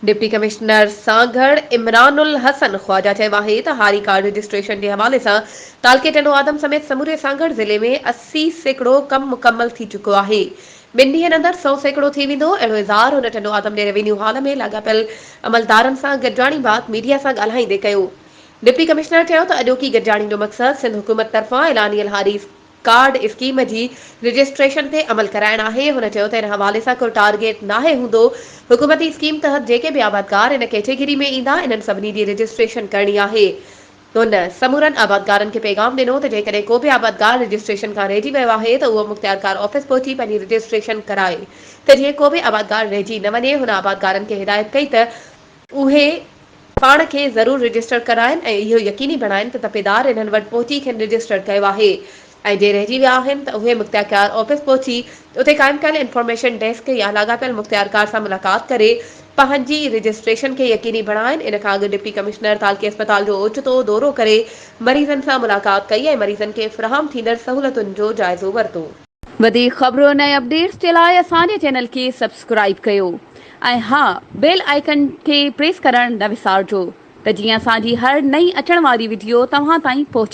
Deputy commissioner Sanghar Imranul Hasan Khwaja चयो आहे त हारी कार्ड रजिस्ट्रेशन के हवाले से तालके टनो आदम समेत समूरे सांगड़ जिले में 80% कम मुकम्मल थी चुको आहे। 2 ॾींहनि अंदरि 100% थी वेंदो अहिड़ो इज़हार हुन टनो आदम जे रेवेन्यू हॉल में लाॻापियल अमलदारनि सां गॾिजाणी बात मीडिया सां ॻाल्हाईंदे कयो। डिप्टी कमिश्नर चयो त अॼोकी गॾिजाणी जो मक़सदु सिंध हुकूमत तरफ़ां ऐलानियल हारी कार्ड स्कीम जी रजिस्ट्रेशन ते अमल कराइण आहे। हुन चयो त इन हवाले सां को टारगेट नाहे हूंदो। हुकूमती स्कीम तहत जेके भी आबादगार इन कैटेगरी में ईंदा इन्हनि सभिनी जी रजिस्ट्रेशन करणी आहे। हुन समूरनि आबादगारनि खे पैगाम ॾिनो त जेकॾहिं को बि आबादगार रजिस्ट्रेशन खां रहिजी वियो आहे त उहो मुख़्तियारकार ऑफिस पहुची पंहिंजी रजिस्ट्रेशन कराए। त जीअं को बि आबादगार रहिजी न वञे, हुन आबादगारनि खे हिदायत कई त उहे पाण खे ज़रूर रजिस्टर कराइनि ऐं इहो यकीनी बणाइनि त तपेदार इन्हनि वटि पहुची खेनि रजिस्टर कयो आहे ऐं जे रहिजी विया आहिनि त उहे मुख़्तियारकार ऑफिस पहुची उते क़ाइमु कयल इंफॉर्मेशन डेस्क या लाॻापियल मुख़्तियारकार सां मुलाक़ात करे पंहिंजी रजिस्ट्रेशन खे यकीनी बणाइनि। इन खां अॻु डिप्टी कमिश्नर तालके अस्पताल जो ओचितो दौरो करे मरीज़नि सां मुलाक़ात कई ऐं मरीज़नि खे फ़राहम थींदड़ सहूलियतुनि जो जाइज़ो वरितो। वधीक ख़बरुनि ऐं अपडेट्स जे लाइ असांजे चैनल खे सब्सक्राइब कयो ऐं हा, बेल आइकन खे प्रेस करणु न विसारिजो त जीअं असांजी हर नई अचण वारी वीडियो तव्हां ताईं पहुची